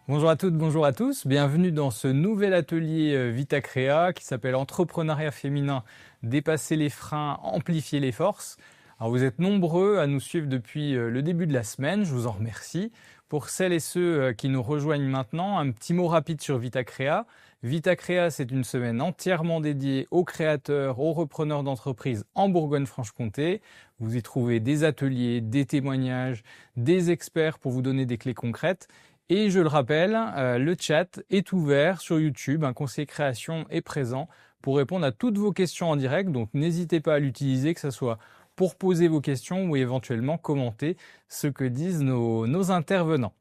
Bonjour à toutes, bonjour à tous. Bienvenue dans ce nouvel atelier Vitacrea qui s'appelle Entrepreneuriat féminin, dépasser les freins, amplifier les forces. Alors vous êtes nombreux à nous suivre depuis le début de la semaine, je vous en remercie. Pour celles et ceux qui nous rejoignent maintenant, un petit mot rapide sur Vitacrea. Vitacrea, c'est une semaine entièrement dédiée aux créateurs, aux repreneurs d'entreprises en Bourgogne-Franche-Comté. Vous y trouvez des ateliers, des témoignages, des experts pour vous donner des clés concrètes. Et je le rappelle, le chat est ouvert sur YouTube. Un conseiller création est présent pour répondre à toutes vos questions en direct. Donc n'hésitez pas à l'utiliser, que ce soit pour poser vos questions ou éventuellement commenter ce que disent nos intervenants.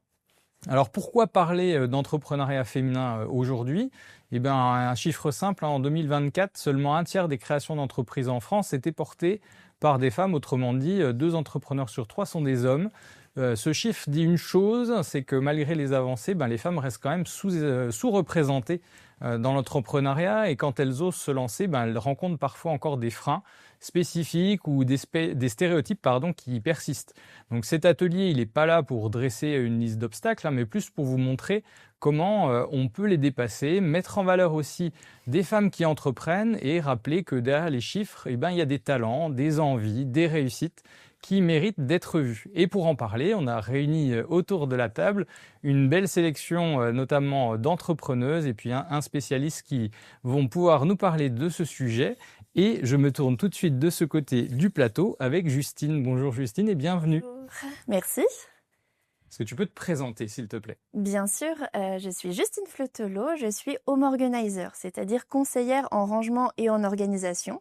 Alors pourquoi parler d'entrepreneuriat féminin aujourd'hui? Eh bien, un chiffre simple, en 2024, seulement un tiers des créations d'entreprises en France étaient portées par des femmes. Autrement dit, 2 entrepreneurs sur 3 sont des hommes. Ce chiffre dit une chose, c'est que malgré les avancées, les femmes restent quand même sous-représentées dans l'entrepreneuriat, et quand elles osent se lancer, elles rencontrent parfois encore des freins spécifiques ou des stéréotypes qui persistent. Donc cet atelier, il n'est pas là pour dresser une liste d'obstacles, mais plus pour vous montrer comment on peut les dépasser, mettre en valeur aussi des femmes qui entreprennent et rappeler que derrière les chiffres, il y a des talents, des envies, des réussites qui méritent d'être vus. Et pour en parler, on a réuni autour de la table une belle sélection notamment d'entrepreneuses et puis un spécialiste qui vont pouvoir nous parler de ce sujet. Et je me tourne tout de suite de ce côté du plateau avec Justine. Bonjour Justine et bienvenue. Bonjour. Merci. Est-ce que tu peux te présenter s'il te plaît? Bien sûr, je suis Justine Fleutelot, je suis home organizer, c'est-à-dire conseillère en rangement et en organisation.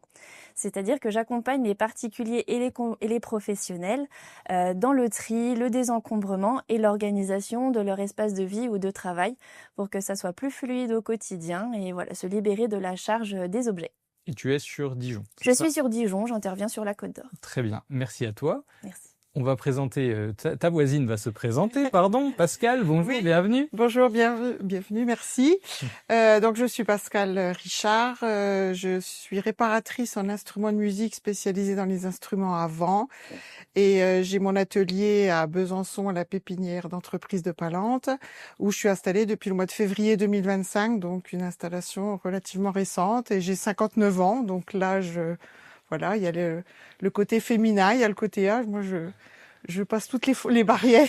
C'est-à-dire que j'accompagne les particuliers et les professionnels dans le tri, le désencombrement et l'organisation de leur espace de vie ou de travail pour que ça soit plus fluide au quotidien et voilà, se libérer de la charge des objets. Et tu es sur Dijon? Je suis sur Dijon, j'interviens sur la Côte d'Or. Très bien, merci à toi. Merci. On va présenter, ta voisine va se présenter, pardon. Pascal, bonjour, Oui. bienvenue. Bonjour, bienvenue, merci. Donc je suis Pascal Richard, je suis réparatrice en instruments de musique spécialisée dans les instruments à vent et j'ai mon atelier à Besançon, à la pépinière d'entreprise de Palante, où je suis installée depuis le mois de février 2025, donc une installation relativement récente, et j'ai 59 ans, donc l'âge, voilà, il y a le côté féminin, il y a le côté âge. Moi, je passe toutes les barrières,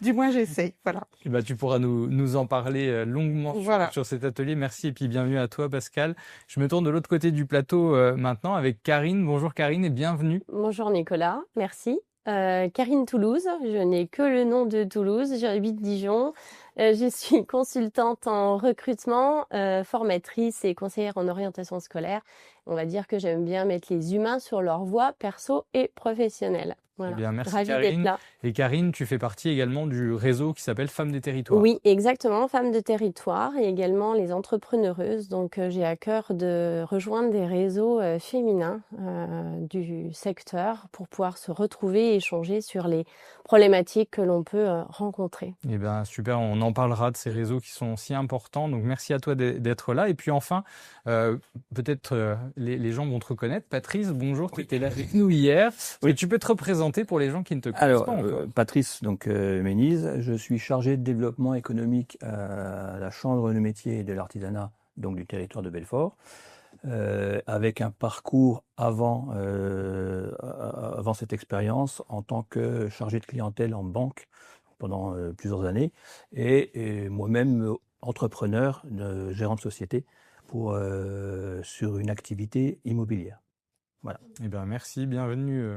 du moins j'essaye, voilà. Et tu pourras nous en parler longuement Voilà. sur cet atelier. Merci et puis bienvenue à toi Pascal. Je me tourne de l'autre côté du plateau maintenant avec Karine. Bonjour Karine et bienvenue. Bonjour Nicolas, merci. Karine Toulouse, je n'ai que le nom de Toulouse, j'habite Dijon. Je suis consultante en recrutement, formatrice et conseillère en orientation scolaire. On va dire que j'aime bien mettre les humains sur leur voie perso et professionnelle. Voilà. Eh bien, merci Ravie d'être Karine. là. Et Karine, tu fais partie également du réseau qui s'appelle Femmes des Territoires. Oui, exactement, Femmes de territoire et également les entrepreneureuses. Donc, j'ai à cœur de rejoindre des réseaux féminins du secteur pour pouvoir se retrouver et échanger sur les problématiques que l'on peut rencontrer. Eh bien, super, on en parlera de ces réseaux qui sont si importants. Donc, merci à toi d'être là. Et puis enfin, peut-être les gens vont te reconnaître. Patrice, bonjour, tu étais là avec nous hier. Oui. Et tu peux te représenter pour les gens qui ne te connaissent Alors, pas encore. Patrice Ménise, je suis chargé de développement économique à la Chambre de métiers et de l'artisanat donc du territoire de Belfort, avec un parcours avant cette expérience en tant que chargé de clientèle en banque pendant plusieurs années et moi-même entrepreneur, gérant de société sur une activité immobilière. Voilà. Eh bien, merci, bienvenue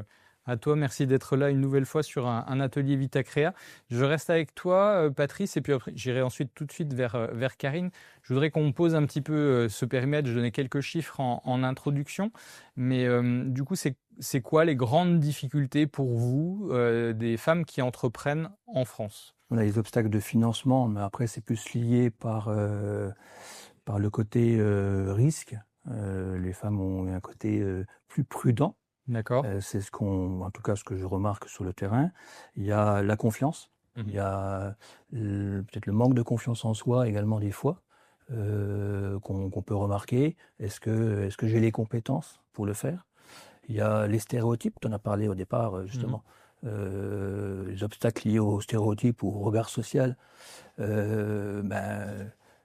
à toi. Merci d'être là une nouvelle fois sur un atelier Vitacrea. Je reste avec toi, Patrice, et puis après, j'irai ensuite tout de suite vers Karine. Je voudrais qu'on pose un petit peu ce périmètre. Je donnais quelques chiffres en introduction, mais du coup, c'est quoi les grandes difficultés pour vous, des femmes qui entreprennent en France? On a les obstacles de financement, mais après, c'est plus lié par le côté risque. Les femmes ont un côté plus prudent. D'accord. C'est en tout cas, ce que je remarque sur le terrain. Il y a la confiance. Il y a peut-être le manque de confiance en soi également des fois qu'on peut remarquer. Est-ce que j'ai les compétences pour le faire? Il y a les stéréotypes, tu en as parlé au départ justement. les obstacles liés aux stéréotypes ou au regard social.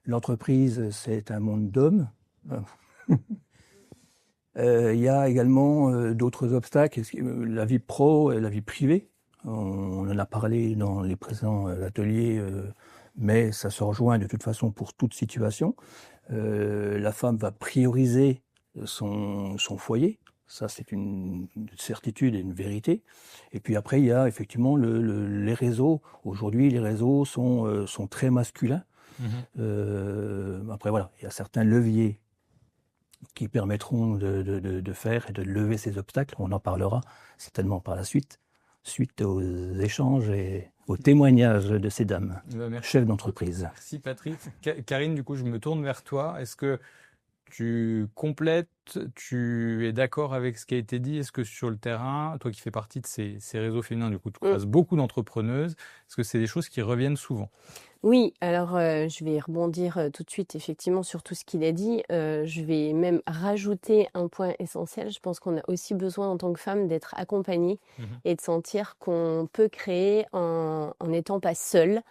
L'entreprise, c'est un monde d'hommes. Il y a également d'autres obstacles, la vie pro et la vie privée. On en a parlé dans les présents ateliers, mais ça se rejoint de toute façon pour toute situation. La femme va prioriser son foyer. Ça, c'est une certitude et une vérité. Et puis après, il y a effectivement les réseaux. Aujourd'hui, les réseaux sont très masculins. Après, voilà, il y a certains leviers qui permettront de faire et de lever ces obstacles. On en parlera certainement par la suite aux échanges et aux témoignages de ces dames, chefs d'entreprise. Merci Patrick. Karine, du coup, je me tourne vers toi. Est-ce que tu complètes, tu es d'accord avec ce qui a été dit? Est-ce que sur le terrain, toi qui fais partie de ces réseaux féminins, du coup, tu croises beaucoup d'entrepreneuses, est-ce que c'est des choses qui reviennent souvent? Oui, alors je vais rebondir tout de suite effectivement sur tout ce qu'il a dit. Je vais même rajouter un point essentiel. Je pense qu'on a aussi besoin en tant que femme d'être accompagnée et de sentir qu'on peut créer en n'étant pas seule.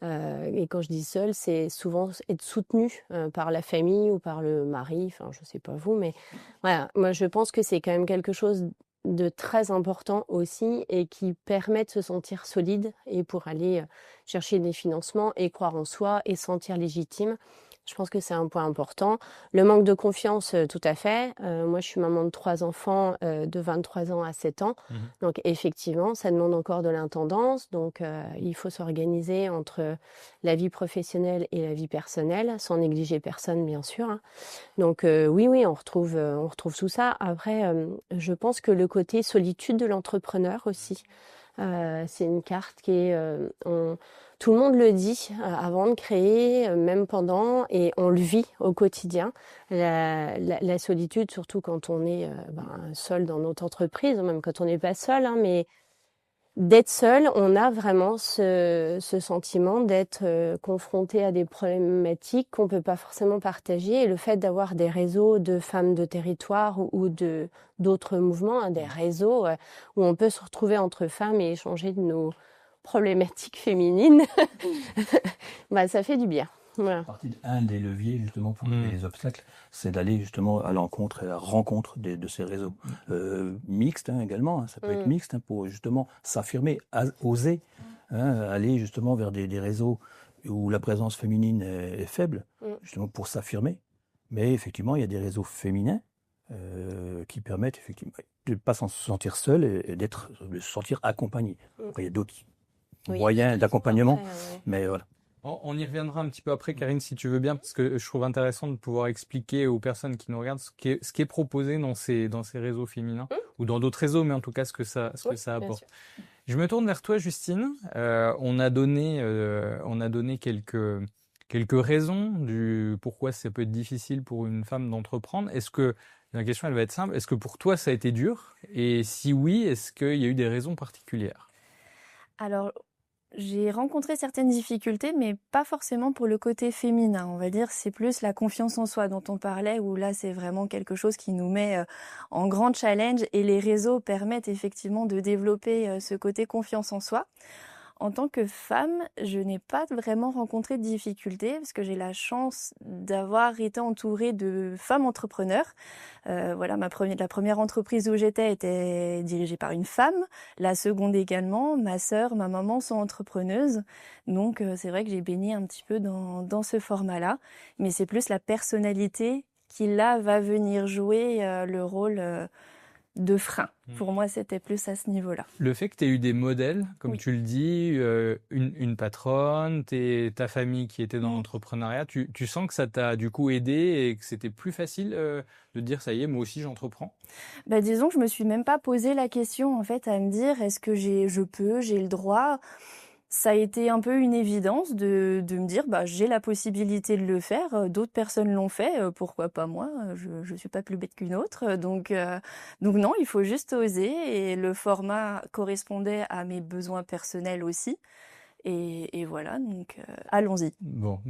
Et quand je dis seule, c'est souvent être soutenue par la famille ou par le mari. Enfin, je sais pas vous, mais voilà. Moi, je pense que c'est quand même quelque chose de très important aussi et qui permet de se sentir solide et pour aller chercher des financements et croire en soi et se sentir légitime. Je pense que c'est un point important. Le manque de confiance, tout à fait. Moi, je suis maman de 3 enfants de 23 ans à 7 ans. Donc, effectivement, ça demande encore de l'intendance. Donc, il faut s'organiser entre la vie professionnelle et la vie personnelle, sans négliger personne, bien sûr. Hein. Donc, oui, on retrouve tout ça. Après, je pense que le côté solitude de l'entrepreneur aussi, c'est une carte qui est... tout le monde le dit avant de créer, même pendant, et on le vit au quotidien. La solitude, surtout quand on est seul dans notre entreprise, même quand on n'est pas seul, hein, mais d'être seul, on a vraiment ce sentiment d'être confronté à des problématiques qu'on peut pas forcément partager. Et le fait d'avoir des réseaux de femmes de territoire ou d'autres mouvements, hein, des réseaux où on peut se retrouver entre femmes et échanger de nos problématiques féminines, ça fait du bien. Voilà. Un des leviers justement pour les obstacles, c'est d'aller justement à l'encontre et à la rencontre de ces réseaux mixtes également. Hein, ça peut être mixte pour justement s'affirmer, oser aller justement vers des réseaux où la présence féminine est faible, justement pour s'affirmer. Mais effectivement, il y a des réseaux féminins qui permettent effectivement de ne pas se sentir seul et de se sentir accompagné. Après, il y a d'autres moyens d'accompagnement, mais voilà. On y reviendra un petit peu après, Karine, si tu veux bien, parce que je trouve intéressant de pouvoir expliquer aux personnes qui nous regardent ce qui est proposé dans ces réseaux féminins, ou dans d'autres réseaux, mais en tout cas ce que ça apporte. Je me tourne vers toi, Justine. On a donné quelques raisons du pourquoi ça peut être difficile pour une femme d'entreprendre. La question, elle va être simple. Est-ce que pour toi, ça a été dur? Et si oui, est-ce qu'il y a eu des raisons particulières? Alors, j'ai rencontré certaines difficultés, mais pas forcément pour le côté féminin. On va dire, c'est plus la confiance en soi dont on parlait, où là, c'est vraiment quelque chose qui nous met en grand challenge et les réseaux permettent effectivement de développer ce côté confiance en soi. En tant que femme, je n'ai pas vraiment rencontré de difficultés parce que j'ai la chance d'avoir été entourée de femmes entrepreneurs. Voilà, la première entreprise où j'étais était dirigée par une femme. La seconde également, ma sœur, ma maman sont entrepreneuses. Donc c'est vrai que j'ai baigné un petit peu dans ce format-là. Mais c'est plus la personnalité qui là va venir jouer le rôle de frein. Pour moi, c'était plus à ce niveau-là. Le fait que tu aies eu des modèles, comme tu le dis, une patronne, ta famille qui était dans l'entrepreneuriat, tu sens que ça t'a du coup aidé et que c'était plus facile de dire ça y est, moi aussi j'entreprends? Disons que je me suis même pas posé la question en fait à me dire est-ce que j'ai le droit. Ça a été un peu une évidence de me dire j'ai la possibilité de le faire, d'autres personnes l'ont fait, pourquoi pas moi, je suis pas plus bête qu'une autre, donc non, il faut juste oser et le format correspondait à mes besoins personnels aussi et voilà, donc allons-y. Bon,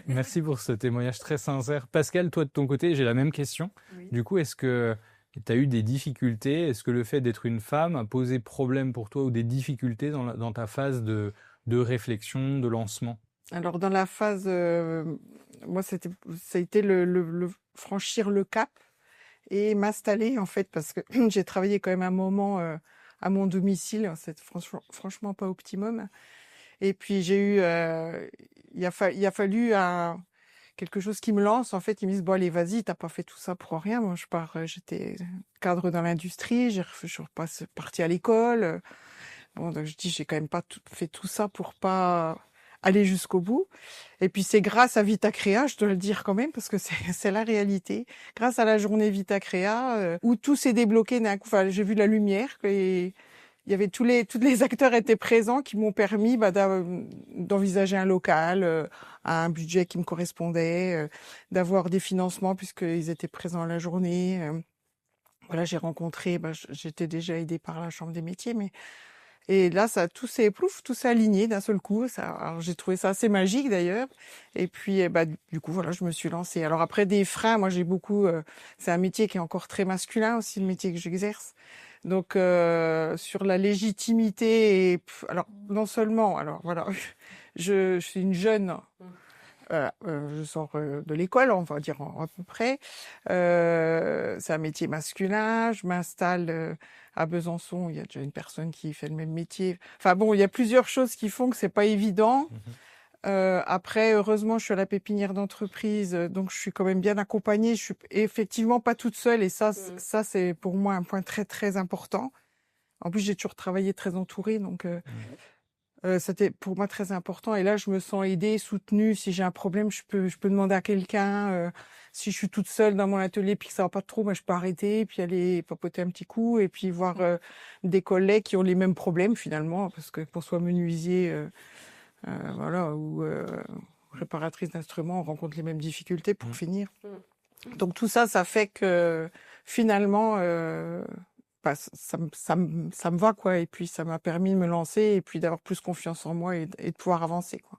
merci pour ce témoignage très sincère. Pascal, toi de ton côté, j'ai la même question. Oui. Du coup, est-ce que et tu as eu des difficultés. Est-ce que le fait d'être une femme a posé problème pour toi ou des difficultés dans ta phase de réflexion, de lancement? Alors dans la phase, moi ça a été le franchir le cap et m'installer en fait parce que j'ai travaillé quand même un moment à mon domicile, c'est franchement pas optimum. Et puis j'ai eu, il a fallu quelque chose qui me lance. En fait, ils me disent bon allez vas-y, t'as pas fait tout ça pour rien. Moi je pars, j'étais cadre dans l'industrie, je suis partie à l'école. Bon donc je dis j'ai quand même pas fait tout ça pour pas aller jusqu'au bout. Et puis c'est grâce à Vitacrea, je dois le dire quand même, parce que c'est la réalité. Grâce à la journée Vitacrea, où tout s'est débloqué d'un coup. Enfin, j'ai vu la lumière et il y avait tous les acteurs étaient présents qui m'ont permis d'envisager un local, à un budget qui me correspondait, d'avoir des financements puisqu'ils étaient présents à la journée. Voilà, j'ai rencontré, j'étais déjà aidée par la Chambre des métiers, mais et là, tout s'est aligné d'un seul coup. Alors, j'ai trouvé ça assez magique d'ailleurs. Et puis, du coup, voilà, je me suis lancée. Alors après, des freins, moi, j'ai beaucoup. C'est un métier qui est encore très masculin aussi, le métier que j'exerce. Donc, sur la légitimité. Alors, non seulement. Alors voilà, je suis une jeune. Je sors de l'école, on va dire à peu près. C'est un métier masculin. Je m'installe à Besançon. Il y a déjà une personne qui fait le même métier. Enfin bon, il y a plusieurs choses qui font que c'est pas évident. Après, heureusement, je suis à la pépinière d'entreprise, donc je suis quand même bien accompagnée. Je suis effectivement pas toute seule, et ça c'est pour moi un point très très important. En plus, j'ai toujours travaillé très entourée, donc. C'était pour moi très important. Et là, je me sens aidée, soutenue. Si j'ai un problème, je peux demander à quelqu'un. Si je suis toute seule dans mon atelier puis que ça va pas trop, je peux arrêter puis aller papoter un petit coup et puis voir des collègues qui ont les mêmes problèmes finalement, parce que qu'on soit menuisier, voilà, ou réparatrice d'instruments, on rencontre les mêmes difficultés pour finir. Donc tout ça, ça fait que finalement. Ça me va quoi, et puis ça m'a permis de me lancer et puis d'avoir plus confiance en moi et de pouvoir avancer quoi.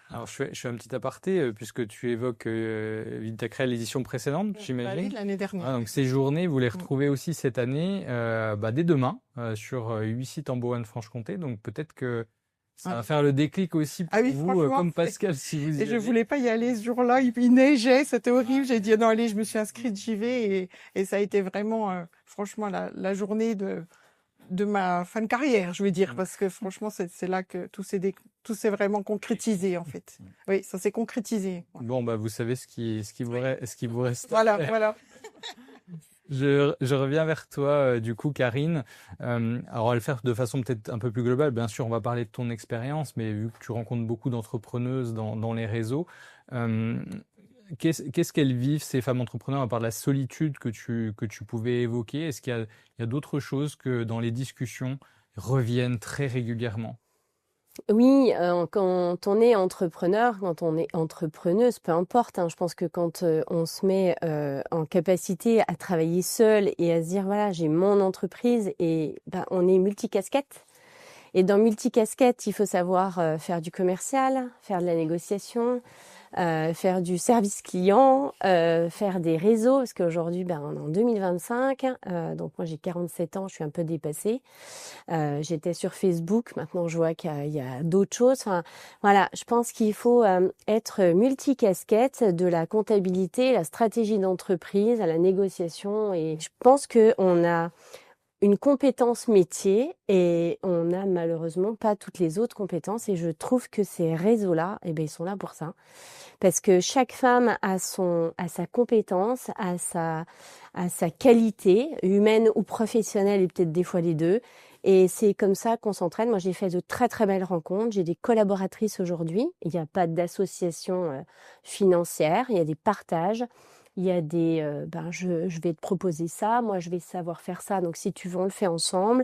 Alors je fais un petit aparté puisque tu évoques Vitacrea l'édition précédente, j'imagine. Oui, l'année dernière. Donc ces journées, vous les retrouvez aussi cette année, dès demain, sur 8 sites en Bourgogne-Franche-Comté. Donc peut-être que ça va faire le déclic aussi pour vous, comme Pascal, si vous y allez. Je voulais pas y aller ce jour-là, il neigeait, c'était horrible. J'ai dit non allez, je me suis inscrite, j'y vais, et ça a été vraiment, franchement, la journée de ma fin de carrière, je vais dire, parce que franchement c'est là que tout s'est vraiment concrétisé en fait. Oui, ça s'est concrétisé. Bon vous savez ce qui vous reste. Voilà. Je reviens vers toi, du coup, Karine. Alors, on va le faire de façon peut-être un peu plus globale. Bien sûr, on va parler de ton expérience, mais vu que tu rencontres beaucoup d'entrepreneuses dans les réseaux, qu'est-ce qu'elles vivent, ces femmes entrepreneurs, à part la solitude que tu pouvais évoquer? Est-ce qu'il y a d'autres choses que dans les discussions reviennent très régulièrement? Oui, quand on est entrepreneur, quand on est entrepreneuse, peu importe, je pense que quand on se met en capacité à travailler seul et à se dire voilà, j'ai mon entreprise, et on est multicasquette. Et dans multicasquette, il faut savoir faire du commercial, faire de la négociation, faire du service client, faire des réseaux, parce qu'aujourd'hui, on est en 2025, donc moi j'ai 47 ans, je suis un peu dépassée. J'étais sur Facebook, maintenant je vois qu'il y a d'autres choses. Enfin, voilà, je pense qu'il faut être multicasquette, de la comptabilité, la stratégie d'entreprise, à la négociation, et je pense qu'on a une compétence métier et on n'a malheureusement pas toutes les autres compétences, et je trouve que ces réseaux-là, ils sont là pour ça. Parce que chaque femme a sa compétence, a sa qualité, humaine ou professionnelle, et peut-être des fois les deux. Et c'est comme ça qu'on s'entraîne. Moi, j'ai fait de très très belles rencontres. J'ai des collaboratrices aujourd'hui. Il n'y a pas d'association financière, il y a des partages. Il y a des, je vais te proposer ça, moi je vais savoir faire ça, donc si tu veux on le fait ensemble.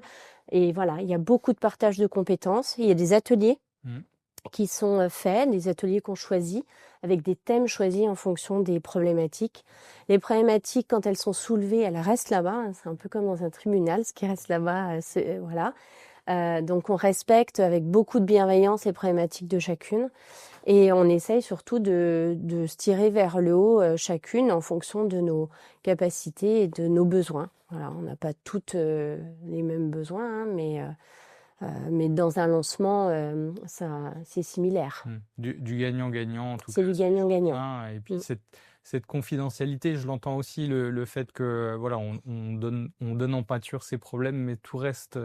Et voilà, il y a beaucoup de partage de compétences. Il y a des ateliers qui sont faits, des ateliers qu'on choisit, avec des thèmes choisis en fonction des problématiques. Les problématiques, quand elles sont soulevées, elles restent là-bas. C'est un peu comme dans un tribunal, ce qui reste là-bas, voilà. Donc on respecte avec beaucoup de bienveillance les problématiques de chacune et on essaye surtout de se tirer vers le haut chacune en fonction de nos capacités et de nos besoins. Voilà, on n'a pas toutes les mêmes besoins, hein, mais dans un lancement, c'est similaire. Du gagnant-gagnant en tout cas. C'est du gagnant-gagnant. Et puis cette confidentialité, je l'entends aussi, le fait que voilà, on donne en pâture ses problèmes, mais tout reste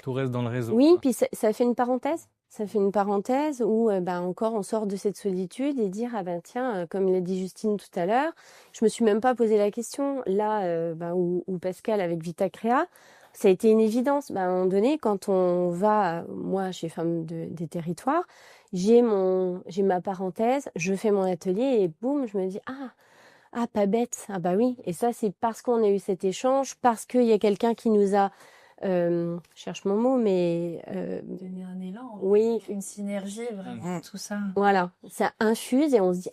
dans le réseau. Oui, puis ça fait une parenthèse. Ça fait une parenthèse où encore on sort de cette solitude et dire tiens, comme l'a dit Justine tout à l'heure, je me suis même pas posé la question là où Pascal avec Vita Créa, ça a été une évidence. À un moment donné, quand on va, moi chez Femmes des Territoires, j'ai ma parenthèse, je fais mon atelier et boum, je me dis ah pas bête, ah bah oui. Et ça c'est parce qu'on a eu cet échange, parce qu'il y a quelqu'un qui nous a je cherche mon mot, mais donner un élan, oui, une synergie, vraiment, tout ça. Voilà, ça infuse et on se dit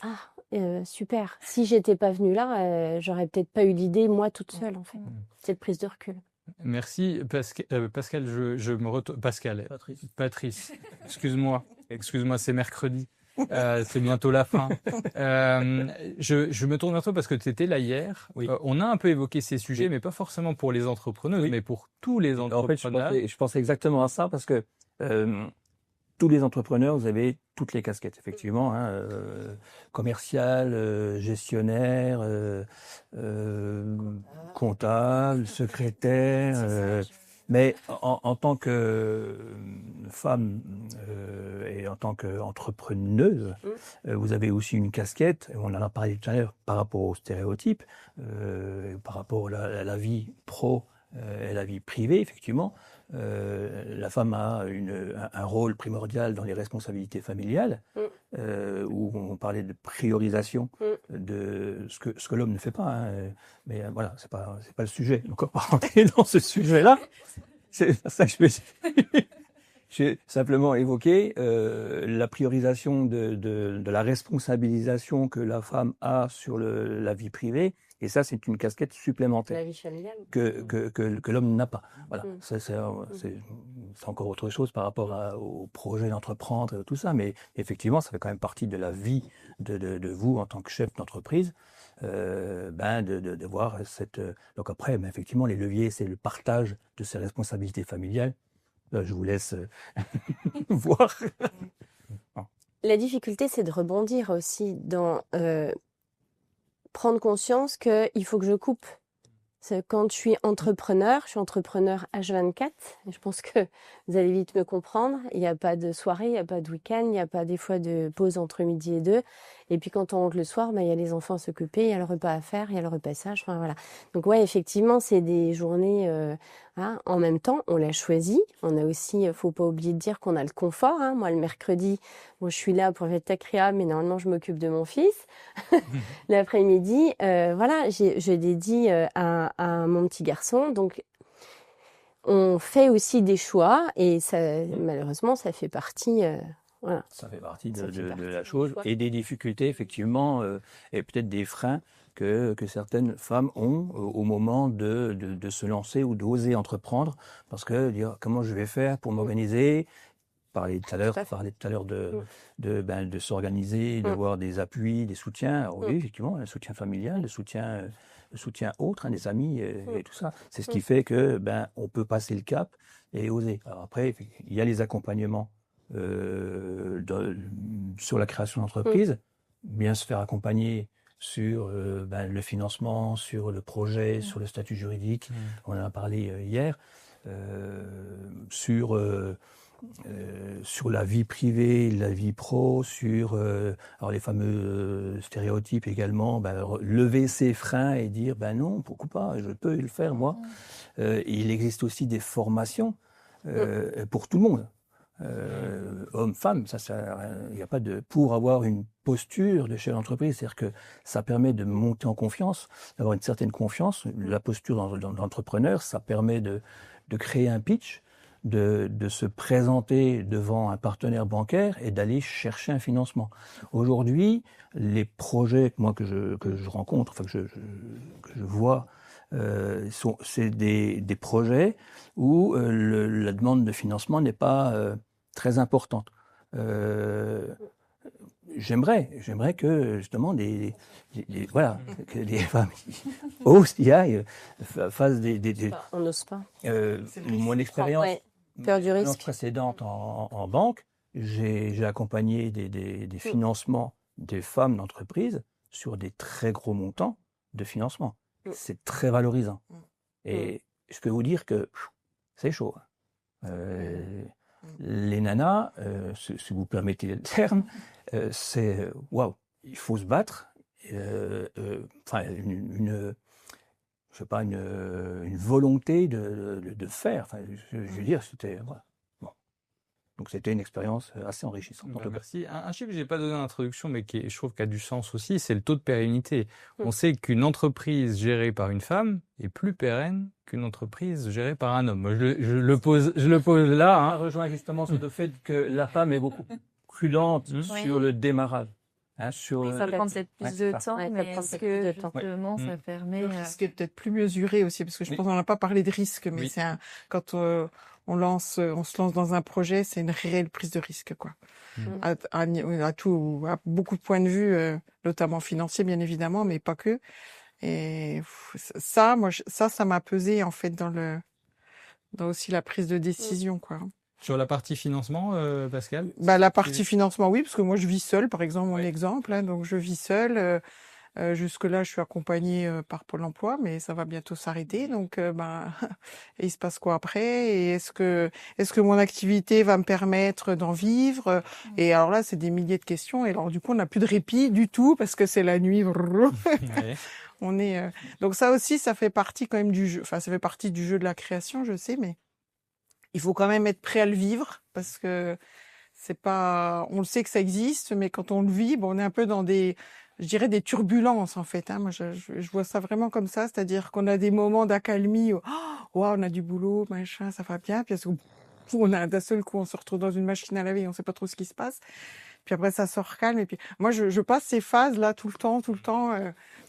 super. Si j'étais pas venue là, j'aurais peut-être pas eu l'idée moi toute seule en fait. Cette prise de recul. Merci Pascal, je me retourne. Pascal, Patrice, excuse-moi, c'est mercredi. C'est bientôt la fin. Je me tourne vers toi parce que tu étais là hier. Oui. On a un peu évoqué ces sujets, mais pas forcément pour les entrepreneurs, mais pour tous les entrepreneurs. En fait, je pensais exactement à ça parce que tous les entrepreneurs, vous avez toutes les casquettes, effectivement, commercial, gestionnaire, comptable, secrétaire. Mais en tant que femme et en tant qu'entrepreneuse, vous avez aussi une casquette, on en a parlé tout à l'heure, par rapport aux stéréotypes, par rapport à la vie pro et la vie privée, effectivement. La femme a un rôle primordial dans les responsabilités familiales, où on parlait de priorisation de ce que l'homme ne fait pas. Hein. Mais voilà, c'est pas le sujet. Donc on va pas rentrer dans ce sujet-là. C'est ça que j'ai simplement évoqué la priorisation de la responsabilisation que la femme a sur la vie privée. Et ça, c'est une casquette supplémentaire La vie familiale. que l'homme n'a pas. Voilà, c'est encore autre chose par rapport au projet d'entreprendre et tout ça. Mais effectivement, ça fait quand même partie de la vie de vous en tant que chef d'entreprise, de voir cette. Donc après, effectivement, les leviers, c'est le partage de ces responsabilités familiales. Là, je vous laisse voir. La difficulté, c'est de rebondir aussi dans prendre conscience qu'il faut que je coupe. Quand je suis entrepreneur H24. Je pense que vous allez vite me comprendre. Il n'y a pas de soirée, il n'y a pas de week-end, il n'y a pas des fois de pause entre midi et 2. Et puis quand on rentre le soir, il y a les enfants à s'occuper, il y a le repas à faire, il y a le repassage. Enfin voilà. Donc ouais, effectivement, c'est des journées. En même temps, on l'a choisi. On a aussi, faut pas oublier de dire qu'on a le confort. Moi, le mercredi, je suis là pour Vita Créa, mais normalement, je m'occupe de mon fils. L'après-midi, je dédie à mon petit garçon. Donc, on fait aussi des choix et ça, malheureusement, ça fait partie. Voilà. Ça fait partie de la chose et des difficultés, effectivement, et peut-être des freins que certaines femmes ont au moment de se lancer ou d'oser entreprendre, parce que dire comment je vais faire pour m'organiser. Parler tout à l'heure de s'organiser, d'avoir des appuis, des soutiens. Alors oui, effectivement, le soutien familial, le soutien autre, des amis et tout ça. C'est ce qui fait que on peut passer le cap et oser. Alors après, il y a les accompagnements sur la création d'entreprise, bien se faire accompagner sur le financement, sur le projet, sur le statut juridique. On en a parlé hier. Sur la vie privée, la vie pro, sur alors les fameux stéréotypes également, lever ses freins et dire non, pourquoi pas, je peux le faire moi. Il existe aussi des formations pour tout le monde. Homme, femme, il n'y a pas de pour avoir une posture de chef d'entreprise, c'est-à-dire que ça permet de monter en confiance, d'avoir une certaine confiance. La posture dans l'entrepreneur, ça permet de créer un pitch, de se présenter devant un partenaire bancaire et d'aller chercher un financement. Aujourd'hui, les projets que je rencontre, que je vois C'est des projets où la demande de financement n'est pas très importante. J'aimerais que justement voilà, que les familles osent y aillent, fassent On n'ose pas. Mon expérience Peur du risque. précédente en banque, j'ai accompagné des financements des femmes d'entreprise sur des très gros montants de financement. C'est très valorisant. Et je peux vous dire que c'est chaud. Les nanas, si vous permettez le terme, c'est waouh, il faut se battre. Enfin, je sais pas, une volonté de faire. Enfin, je veux dire, c'était voilà. Bon. Donc c'était une expérience assez enrichissante. En tout cas. Merci. Un chiffre que j'ai pas donné en introduction, mais qui je trouve qu'il a du sens aussi, c'est le taux de pérennité. On sait qu'une entreprise gérée par une femme est plus pérenne qu'une entreprise gérée par un homme. Moi, je le pose là. Ça rejoint justement sur le fait que la femme est beaucoup prudente sur le démarrage. Ça prend peut-être plus de temps, mais est-ce que justement ça permet... Le risque est peut-être plus mesuré aussi, parce que je pense qu'on n'a pas parlé de risque, mais c'est quand on se lance dans un projet, c'est une réelle prise de risque, quoi. À beaucoup de points de vue, notamment financiers, bien évidemment, mais pas que. Et ça m'a pesé, en fait, dans aussi la prise de décision, quoi. Sur la partie financement, Pascal? La partie financement, oui, parce que moi, je vis seule, par exemple, mon exemple, hein, donc je vis seule. Jusque-là, je suis accompagnée par Pôle emploi, mais ça va bientôt s'arrêter. Donc, et il se passe quoi après? Et est-ce que mon activité va me permettre d'en vivre? Et alors là, c'est des milliers de questions. Et alors, du coup, on n'a plus de répit du tout parce que c'est la nuit. On est donc ça aussi, ça fait partie quand même du jeu. Enfin, ça fait partie du jeu de la création, je sais, mais il faut quand même être prêt à le vivre parce que c'est pas. On le sait que ça existe, mais quand on le vit, on est un peu dans des turbulences en fait. Hein. Moi, je vois ça vraiment comme ça, c'est-à-dire qu'on a des moments d'accalmie où on a du boulot, machin, ça va bien, puis on a d'un seul coup, on se retrouve dans une machine à laver, on sait pas trop ce qui se passe. Puis après, ça se recalme. Et puis moi, je passe ces phases-là tout le temps.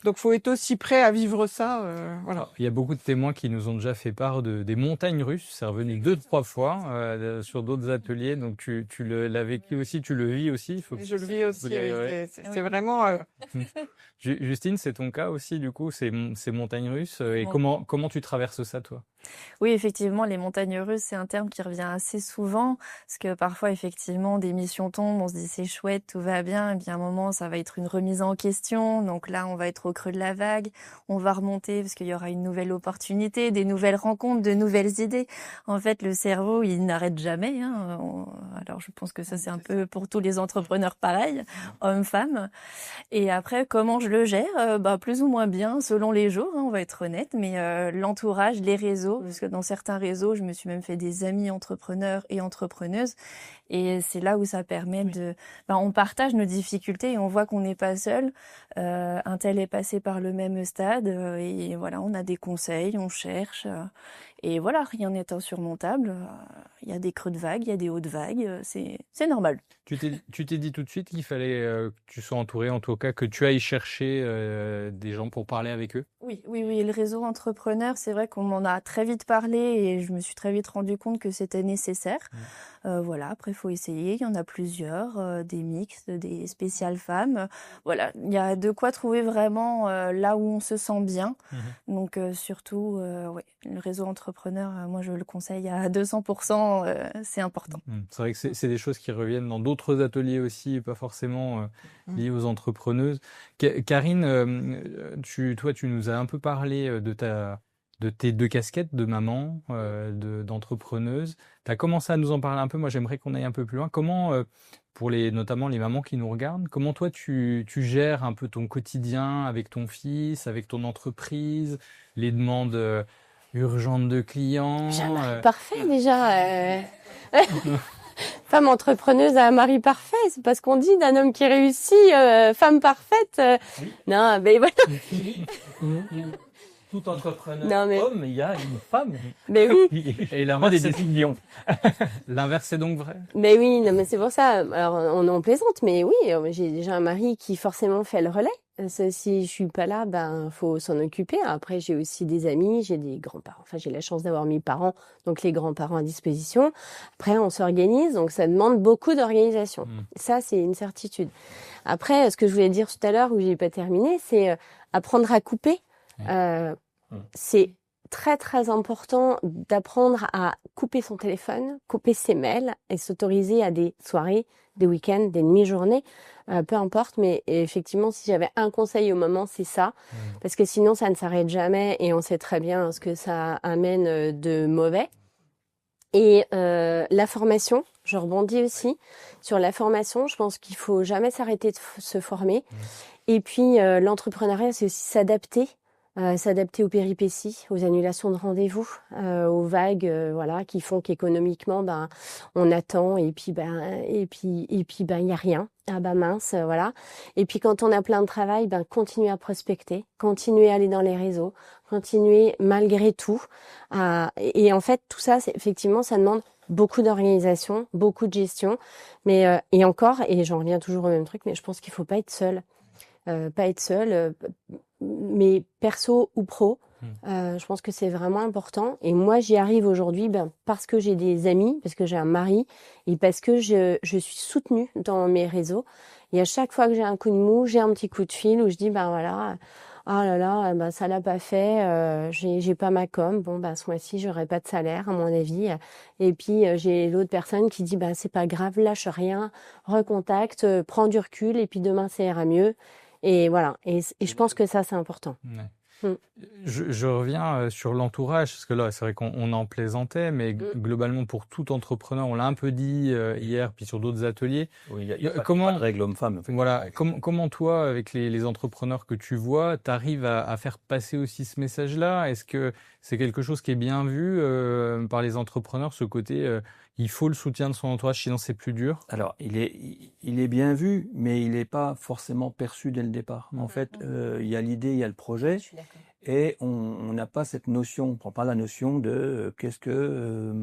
Donc, faut être aussi prêt à vivre ça. Voilà. Il y a beaucoup de témoins qui nous ont déjà fait part des montagnes russes. C'est revenu 2-3 fois sur d'autres ateliers. Donc, tu l'as vécu aussi, tu le vis aussi. Je le vis aussi. C'est vraiment... Justine, c'est ton cas aussi, du coup, ces montagnes russes. Et comment tu traverses ça, toi? Oui, effectivement, les montagnes russes, c'est un terme qui revient assez souvent, parce que parfois, effectivement, des missions tombent, on se dit c'est chouette, tout va bien, et bien à un moment, ça va être une remise en question, donc là, on va être au creux de la vague, on va remonter, parce qu'il y aura une nouvelle opportunité, des nouvelles rencontres, de nouvelles idées. En fait, le cerveau, il n'arrête jamais, hein. Alors, je pense que ça, c'est un peu pour tous les entrepreneurs pareil, hommes, femmes. Et après, comment je le gère? Plus ou moins bien, selon les jours, hein, on va être honnête, mais l'entourage, les réseaux, parce que dans certains réseaux, je me suis même fait des amis entrepreneurs et entrepreneuses. Et c'est là où ça permet on partage nos difficultés et on voit qu'on n'est pas seul. Un tel est passé par le même stade et voilà, on a des conseils, on cherche. Et voilà, rien n'est insurmontable. Il y a des creux de vagues, il y a des hauts de vagues. C'est normal. Tu t'es dit tout de suite qu'il fallait que tu sois entouré, en tout cas, que tu ailles chercher des gens pour parler avec eux? Oui. Le réseau entrepreneur, c'est vrai qu'on m'en a très vite parlé et je me suis très vite rendu compte que c'était nécessaire. Voilà, après, il faut essayer. Il y en a plusieurs, des mixtes, des spéciales femmes. Voilà, il y a de quoi trouver vraiment là où on se sent bien. Donc, surtout, le réseau entrepreneur, moi, je le conseille à 200%, c'est important. C'est vrai que c'est des choses qui reviennent dans d'autres ateliers aussi, pas forcément liées aux entrepreneuses. Karine, toi, tu nous as un peu parlé de tes 2 casquettes de maman, d'entrepreneuse. Tu as commencé à nous en parler un peu. Moi, j'aimerais qu'on aille un peu plus loin. Comment, notamment les mamans qui nous regardent, comment toi, tu gères un peu ton quotidien avec ton fils, avec ton entreprise, les demandes urgentes de clients? J'ai un mari parfait déjà. Femme entrepreneuse à un mari parfait, c'est pas ce qu'on dit d'un homme qui réussit, femme parfaite. Non, mais voilà. Tout entrepreneur homme, il y a une femme. Mais oui. Et l'inverse, des décisions. L'inverse, c'est donc vrai. Mais oui, non, mais c'est pour ça. Alors, on en plaisante, mais oui, j'ai déjà un mari qui forcément fait le relais. Si je suis pas là, faut s'en occuper. Après, j'ai aussi des amis, j'ai des grands-parents. Enfin, j'ai la chance d'avoir mes parents, donc les grands-parents à disposition. Après, on s'organise, donc ça demande beaucoup d'organisation. Ça, c'est une certitude. Après, ce que je voulais dire tout à l'heure, où j'ai pas terminé, c'est apprendre à couper. C'est très très important d'apprendre à couper son téléphone, couper ses mails et s'autoriser à des soirées, des week-ends, des demi-journées, peu importe. Mais effectivement, si j'avais un conseil au moment, c'est ça, parce que sinon ça ne s'arrête jamais et on sait très bien ce que ça amène de mauvais. Et la formation, je rebondis aussi sur la formation. Je pense qu'il faut jamais s'arrêter de se former. Et puis l'entrepreneuriat, c'est aussi s'adapter aux péripéties, aux annulations de rendez-vous, aux vagues, voilà, qui font qu'économiquement, on attend et puis il y a rien. Ah mince, voilà. Et puis quand on a plein de travail, continuer à prospecter, continuer à aller dans les réseaux, continuer malgré tout. Et en fait, tout ça, effectivement, ça demande beaucoup d'organisation, beaucoup de gestion. Mais et encore, et j'en reviens toujours au même truc, mais je pense qu'il faut pas être seul. Mais perso ou pro, je pense que c'est vraiment important. Et moi, j'y arrive aujourd'hui parce que j'ai des amis, parce que j'ai un mari et parce que je suis soutenue dans mes réseaux. Et à chaque fois que j'ai un coup de mou, j'ai un petit coup de fil où je dis, voilà, ah là là, ça l'a pas fait, j'ai pas ma com. Bon, ce mois-ci, j'aurai pas de salaire, à mon avis. Et puis, j'ai l'autre personne qui dit, c'est pas grave, lâche rien, recontacte, prends du recul et puis demain, ça ira mieux. Et voilà. Et je pense que ça, c'est important. Je reviens sur l'entourage, parce que là, c'est vrai qu'on en plaisantait, mais globalement, pour tout entrepreneur, on l'a un peu dit hier, puis sur d'autres ateliers. Oui, il y a pas de règle homme-femme. Voilà. Comment toi, avec les entrepreneurs que tu vois, tu arrives à faire passer aussi ce message-là? Est-ce que c'est quelque chose qui est bien vu par les entrepreneurs, ce côté il faut le soutien de son entourage, sinon c'est plus dur? Alors, il est bien vu, mais il n'est pas forcément perçu dès le départ. En fait, il y a l'idée, il y a le projet, et on n'a pas cette notion, on ne prend pas la notion de qu'est-ce que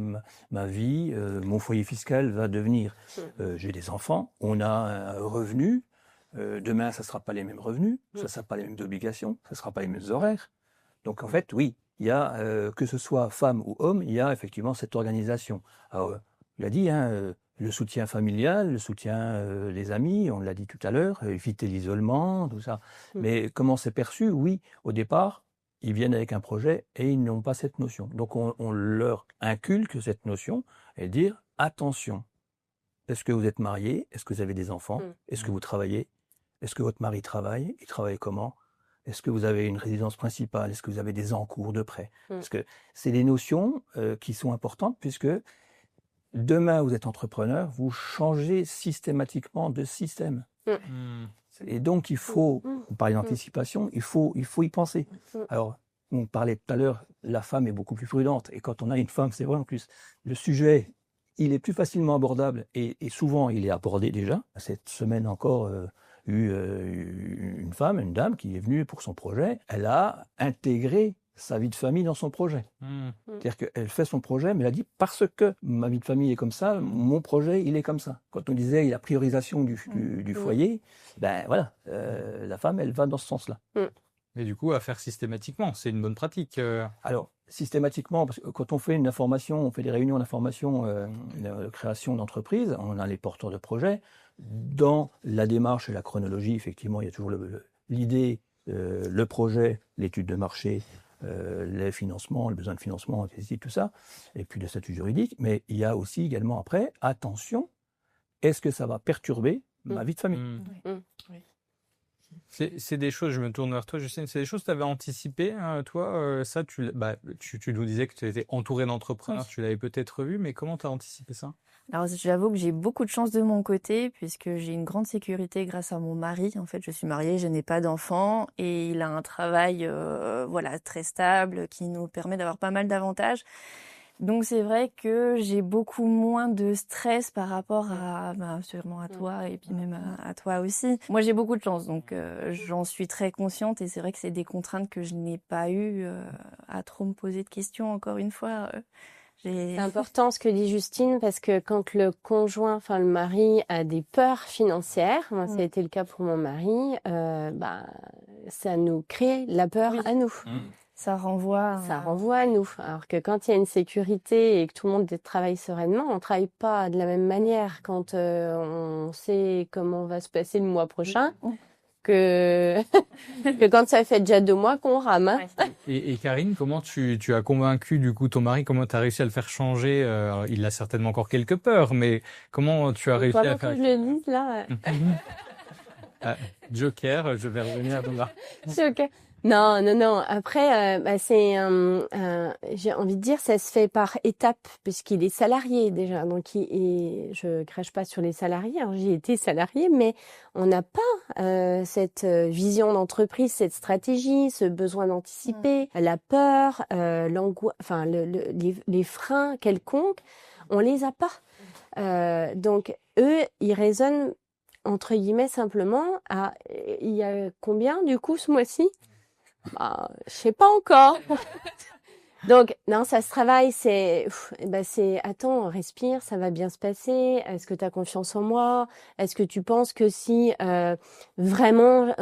ma vie, mon foyer fiscal va devenir. J'ai des enfants, on a un revenu, demain, ça ne sera pas les mêmes revenus, ça ne sera pas les mêmes obligations, ça ne sera pas les mêmes horaires. Donc, en fait, oui, il y a, que ce soit femme ou homme, il y a effectivement cette organisation. Alors, il a dit, le soutien familial, le soutien des amis, on l'a dit tout à l'heure, éviter l'isolement, tout ça. Mais comment c'est perçu? Oui, au départ, ils viennent avec un projet et ils n'ont pas cette notion. Donc on leur inculque cette notion et dire, attention, est-ce que vous êtes marié? Est-ce que vous avez des enfants? Est-ce que vous travaillez? Est-ce que votre mari travaille? Il travaille comment? Est-ce que vous avez une résidence principale? Est-ce que vous avez des encours de prêt? Parce que c'est des notions qui sont importantes puisque demain, vous êtes entrepreneur, vous changez systématiquement de système. Et donc, il faut, on parlait d'anticipation, il faut y penser. Alors, on parlait tout à l'heure, la femme est beaucoup plus prudente. Et quand on a une femme, c'est vrai en plus, le sujet, il est plus facilement abordable et souvent, il est abordé déjà. Cette semaine encore, eu une femme, une dame qui est venue pour son projet. Elle a intégré sa vie de famille dans son projet. C'est-à-dire qu'elle fait son projet, mais elle a dit parce que ma vie de famille est comme ça, mon projet, il est comme ça. Quand on disait la priorisation du foyer, voilà, la femme, elle va dans ce sens-là. Et du coup, à faire systématiquement, c'est une bonne pratique. Alors, systématiquement, parce que quand on fait une information, on fait des réunions d'information de création d'entreprise, on a les porteurs de projets. Dans la démarche et la chronologie, effectivement, il y a toujours l'idée, le projet, l'étude de marché, les financements, le besoin de financement, tout ça, et puis le statut juridique. Mais il y a aussi également après, attention, est-ce que ça va perturber ma vie de famille? C'est des choses, je me tourne vers toi, Justine, c'est des choses que tu avais anticipées, toi, ça, tu nous disais que tu étais entourée d'entrepreneurs, tu l'avais peut-être vu, mais comment tu as anticipé ça? Alors, j'avoue que j'ai beaucoup de chance de mon côté, puisque j'ai une grande sécurité grâce à mon mari. En fait, je suis mariée, je n'ai pas d'enfants, et il a un travail, très stable, qui nous permet d'avoir pas mal d'avantages. Donc c'est vrai que j'ai beaucoup moins de stress par rapport à sûrement à toi et puis même à toi aussi. Moi j'ai beaucoup de chance, donc j'en suis très consciente et c'est vrai que c'est des contraintes que je n'ai pas eu à trop me poser de questions encore une fois. C'est important ce que dit Justine, parce que quand le conjoint, enfin le mari, a des peurs financières, moi ça a été le cas pour mon mari, ça nous crée la peur à nous. Ça renvoie. Ça renvoie à nous. Alors que quand il y a une sécurité et que tout le monde travaille sereinement, on travaille pas de la même manière quand on sait comment va se passer le mois prochain que quand ça fait déjà 2 mois qu'on rame. Hein. Et Karine, comment tu as convaincu du coup ton mari, comment tu as réussi à le faire changer? Alors, il a certainement encore quelques peurs, mais comment tu as réussi à faire... que je le dise là. Joker, je vais revenir là. Joker. Non. Après, j'ai envie de dire, ça se fait par étapes, puisqu'il est salarié déjà. Donc, je crèche pas sur les salariés. Alors, j'ai été salarié, mais on n'a pas cette vision d'entreprise, cette stratégie, ce besoin d'anticiper, la peur, l'angoisse, enfin, les freins quelconques, on les a pas. Donc, eux, ils raisonnent entre guillemets simplement à il y a combien du coup ce mois-ci? Je sais pas encore. Donc non, ça se travaille, c'est attends, respire, ça va bien se passer. Est-ce que tu as confiance en moi? Est-ce que tu penses que si vraiment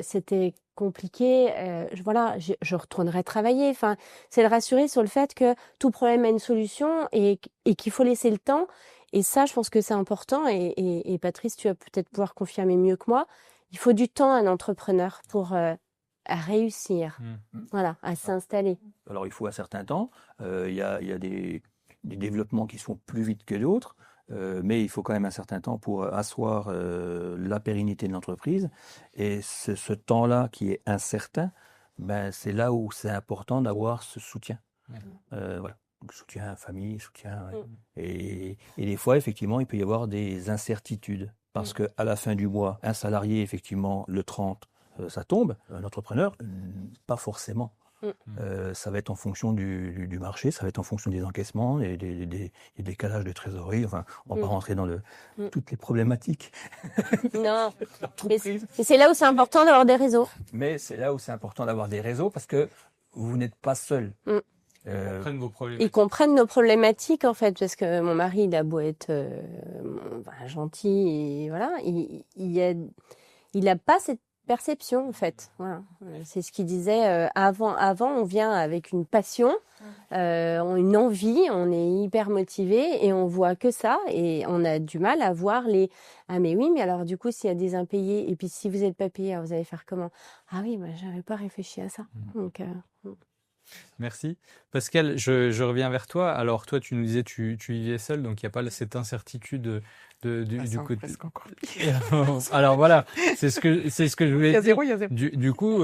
c'était compliqué, je retournerai travailler. Enfin, c'est le rassurer sur le fait que tout problème a une solution et qu'il faut laisser le temps. Et ça, je pense que c'est important. Et Patrice, tu vas peut-être pouvoir confirmer mieux que moi. Il faut du temps à un entrepreneur pour à réussir, voilà, à s'installer. Alors, il faut un certain temps. Il y a des développements qui se font plus vite que d'autres, mais il faut quand même un certain temps pour asseoir la pérennité de l'entreprise. Et ce temps-là qui est incertain, c'est là où c'est important d'avoir ce soutien. Voilà. Soutien famille, soutien. Et des fois, effectivement, il peut y avoir des incertitudes. Parce qu'à la fin du mois, un salarié, effectivement, le 30, ça tombe. Un entrepreneur, pas forcément. Ça va être en fonction du marché, ça va être en fonction des encaissements, et des décalages de trésorerie. Enfin, on va pas rentrer dans toutes les problématiques. Non, mais c'est là où c'est important d'avoir des réseaux. Mais c'est là où c'est important d'avoir des réseaux parce que vous n'êtes pas seul. Ils comprennent nos problématiques en fait, parce que mon mari, il a beau être gentil, et voilà, il a pas cette perception en fait. Voilà, c'est ce qu'il disait. Avant, on vient avec une passion, une envie, on est hyper motivé et on voit que ça, et on a du mal à voir mais oui, mais alors du coup, s'il y a des impayés, et puis si vous n'êtes pas payé, alors vous allez faire comment? Ah oui, j'avais pas réfléchi à ça. Donc Merci. Pascal, je reviens vers toi. Alors, toi, tu nous disais tu vivais seul, donc il n'y a pas cette incertitude du côté. Presque encore pire. Alors voilà, c'est ce que je voulais dire. Il y a zéro. Du coup,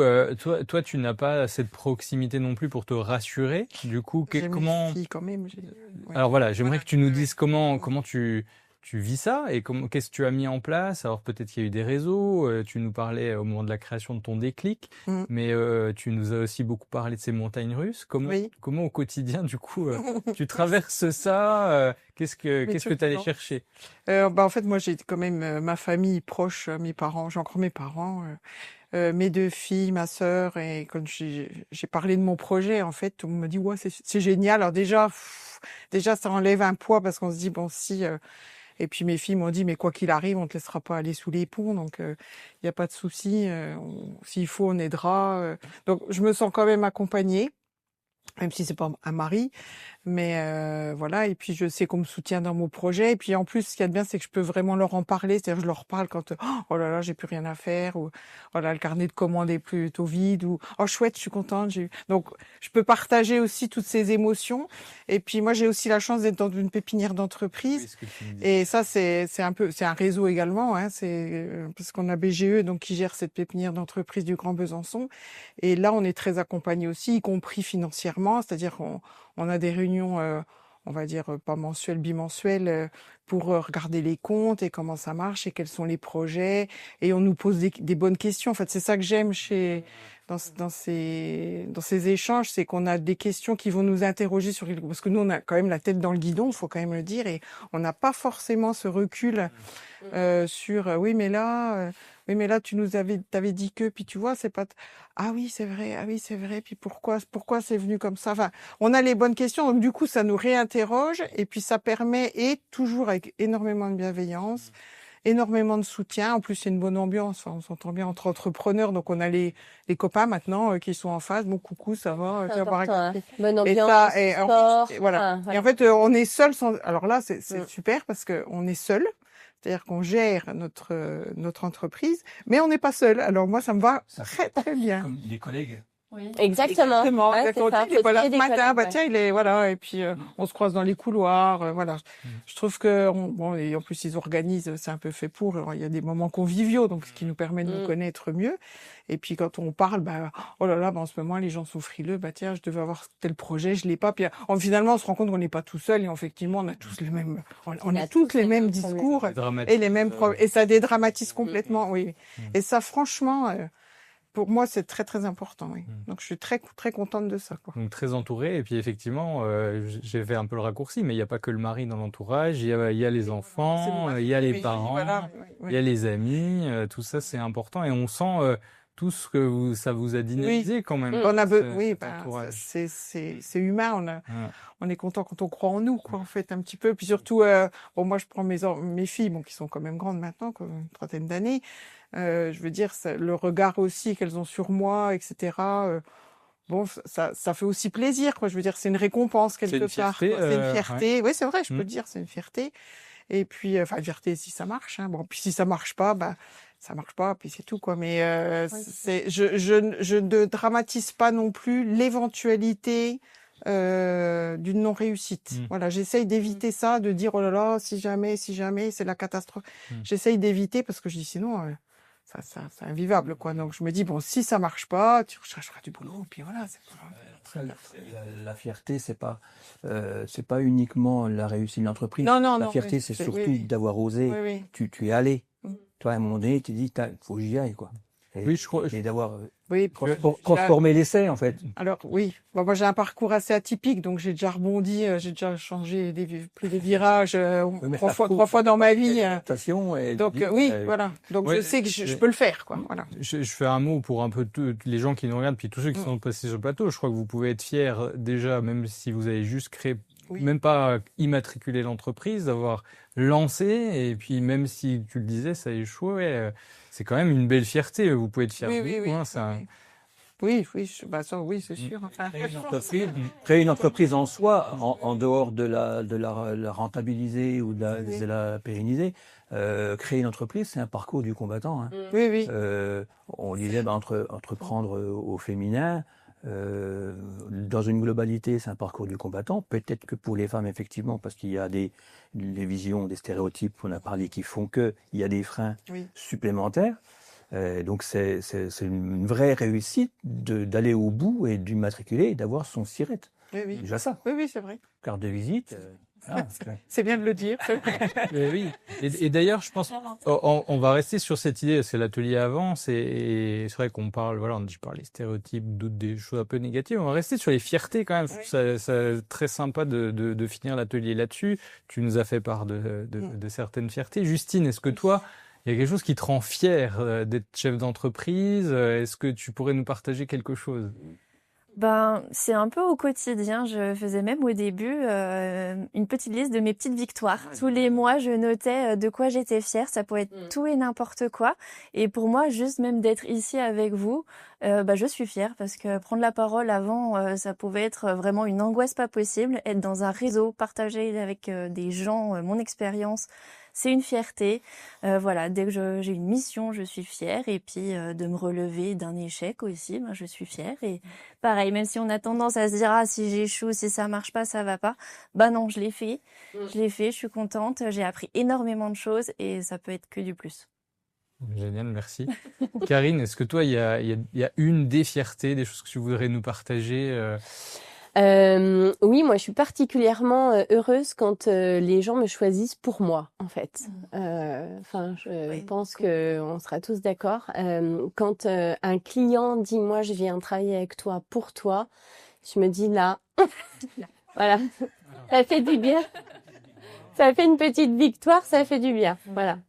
toi, tu n'as pas cette proximité non plus pour te rassurer. Du coup, comment? Mes filles quand même. Ouais. Alors voilà, j'aimerais que tu nous dises comment tu vis ça et qu'est-ce que tu as mis en place. Alors peut-être qu'il y a eu des réseaux, tu nous parlais au moment de la création de ton déclic, mais tu nous as aussi beaucoup parlé de ces montagnes russes. Comment au quotidien, du coup, tu traverses ça? Qu'est-ce que tu allais chercher? En fait, moi, j'ai quand même ma famille proche, mes parents. J'ai encore mes parents, mes 2 filles, ma sœur. Et quand j'ai parlé de mon projet, en fait, on me dit ouais, c'est génial. Alors déjà, ça enlève un poids parce qu'on se dit bon si. Et puis mes filles m'ont dit mais quoi qu'il arrive, on te laissera pas aller sous les ponts, donc il y a pas de souci. S'il faut, on aidera. Donc je me sens quand même accompagnée, même si c'est pas un mari. Mais voilà, et puis je sais qu'on me soutient dans mon projet. Et puis en plus, ce qu'il y a de bien, c'est que je peux vraiment leur en parler. C'est-à-dire, je leur parle quand oh là là, j'ai plus rien à faire, ou oh là, le carnet de commandes est plutôt vide, ou oh chouette, je suis contente. Donc je peux partager aussi toutes ces émotions. Et puis moi, j'ai aussi la chance d'être dans une pépinière d'entreprise. Et ça, c'est un réseau également. Hein, c'est parce qu'on a BGE donc qui gère cette pépinière d'entreprise du Grand Besançon. Et là, on est très accompagné aussi, y compris financièrement. C'est-à-dire on a des réunions, on va dire pas mensuelles, bimensuelles, pour regarder les comptes et comment ça marche et quels sont les projets. Et on nous pose des bonnes questions. En fait, c'est ça que j'aime dans ces échanges, c'est qu'on a des questions qui vont nous interroger parce que nous, on a quand même la tête dans le guidon, il faut quand même le dire, et on n'a pas forcément ce recul sur oui, mais là, t'avais dit que, puis tu vois, c'est pas, ah oui, c'est vrai, puis pourquoi c'est venu comme ça? Enfin, on a les bonnes questions, donc du coup, ça nous réinterroge, et puis ça permet, et toujours avec énormément de bienveillance, énormément de soutien. En plus, c'est une bonne ambiance. Enfin, on s'entend bien entre entrepreneurs. Donc, on a les copains maintenant qui sont en face. Bon, coucou, ça va. C'est tu vas voir important, hein. avec- Bonne Et ambiance, ça, sport. voilà. Voilà. Et en fait, on est seul sans. Alors là, c'est Mm. super parce que on est seul. C'est-à-dire qu'on gère notre entreprise, mais on n'est pas seul. Alors moi, ça me va Ça très très bien. Comme des collègues. Exactement. Ouais, c'est Quand ça, il est faut voilà créer ce des matin, collègues, bah ouais. tiens, il est voilà, et puis on se croise dans les couloirs, voilà. Je trouve que bon, et en plus ils organisent, c'est un peu fait pour. Alors, il y a des moments conviviaux, donc ce qui nous permet de nous connaître mieux. Et puis quand on parle, bah oh là là, bah, en ce moment les gens sont frileux, bah tiens, je devais avoir tel projet, je l'ai pas. Puis finalement, on se rend compte qu'on n'est pas tout seul, et effectivement, on a tous les mêmes, on a tous les mêmes discours et les mêmes et ça dédramatise complètement, oui. Et ça, franchement. Pour moi, c'est très très important. Oui. Donc je suis très très contente de ça. Quoi. Donc très entouré, et puis effectivement, j'ai fait un peu le raccourci, mais il n'y a pas que le mari dans l'entourage, il y a les enfants, il y a les parents, voilà, il y a les amis, tout ça c'est important, et on sent tout ce que ça vous a dynamisé quand même. On a oui, cet entourage. c'est humain. Ouais. On est content quand on croit en nous, quoi, en fait, un petit peu. Puis surtout, bon, moi, je prends mes filles, bon, qui sont quand même grandes maintenant, quoi, une trentaine d'années. Je veux dire, le regard aussi qu'elles ont sur moi, etc. Bon, ça fait aussi plaisir, quoi. Je veux dire, c'est une récompense quelque C'est une part. fierté, Quoi. C'est une fierté. Oui, c'est vrai, je peux Mm. le dire, c'est une fierté. Et puis, enfin, fierté si ça marche. Hein. Bon, puis si ça marche pas, bah, ça marche pas, puis c'est tout, quoi. Mais je ne dramatise pas non plus l'éventualité d'une non-réussite. Voilà, j'essaye d'éviter ça, de dire oh là là, si jamais, c'est la catastrophe. J'essaye d'éviter parce que je dis sinon. C'est invivable, quoi. Donc, je me dis, bon, si ça marche pas, tu rechercheras du boulot, puis voilà. Après, la fierté, c'est pas uniquement la réussite de l'entreprise. Non, la fierté, c'est surtout d'avoir osé. Oui. Tu es allé. Toi, à un moment donné, tu dis, faut que j'y aille, quoi. Oui, je crois. Et d'avoir Oui, transformé l'essai, en fait. Alors oui, bon, moi j'ai un parcours assez atypique, donc j'ai déjà rebondi, j'ai déjà changé pris des virages trois fois dans ma vie. Donc voilà. Donc je sais que je peux le faire, quoi. Voilà. Je fais un mot pour un peu tous les gens qui nous regardent, puis tous ceux qui sont passés sur le plateau. Je crois que vous pouvez être fiers déjà, même si vous avez juste créé, même pas immatriculé l'entreprise, d'avoir lancé, et puis même si tu le disais, ça a échoué. C'est quand même une belle fierté. Vous pouvez être fier de vous. Hein, Oui, c'est sûr. Enfin, créer une entreprise en soi, en dehors de la rentabiliser ou de la pérenniser. Créer une entreprise, c'est un parcours du combattant. Hein. Oui. On disait entreprendre au féminin. Dans une globalité, c'est un parcours du combattant. Peut-être que pour les femmes, effectivement, parce qu'il y a des visions, des stéréotypes qu'on a parlé qui font que il y a des freins supplémentaires. Donc c'est une vraie réussite d'aller au bout et d'immatriculer et d'avoir son SIRET. Oui. Déjà ça. Oui, c'est vrai. Carte de visite. C'est bien de le dire. Mais oui. Et d'ailleurs, je pense, on va rester sur cette idée, parce que l'atelier avance, et c'est vrai qu'on parle, voilà, je parle des stéréotypes, d'autres des choses un peu négatives. On va rester sur les fiertés quand même. Je trouve ça très sympa de finir l'atelier là-dessus. Tu nous as fait part de certaines fiertés. Justine, est-ce que toi, il y a quelque chose qui te rend fier d'être chef d'entreprise? Est-ce que tu pourrais nous partager quelque chose? Ben, c'est un peu au quotidien. Je faisais même au début une petite liste de mes petites victoires. Tous les mois, je notais de quoi j'étais fière. Ça pouvait être tout et n'importe quoi. Et pour moi, juste même d'être ici avec vous, je suis fière parce que prendre la parole avant, ça pouvait être vraiment une angoisse pas possible. Être dans un réseau, partager avec des gens mon expérience, c'est une fierté. Voilà, dès que j'ai une mission, je suis fière. Et puis de me relever d'un échec aussi, je suis fière. Et pareil, même si on a tendance à se dire ah si j'échoue, si ça marche pas, ça va pas. Bah non, je l'ai fait. Je suis contente. J'ai appris énormément de choses et ça peut être que du plus. Génial, merci. Karine, est-ce que toi, il y a une des fiertés, des choses que tu voudrais nous partager Oui, moi je suis particulièrement heureuse quand les gens me choisissent pour moi, en fait. Enfin, je Oui, pense que on sera tous d'accord. Quand un client dit moi je viens travailler avec toi pour toi, je me dis là, voilà, ça fait du bien. Ça fait une petite victoire, ça fait du bien. Voilà.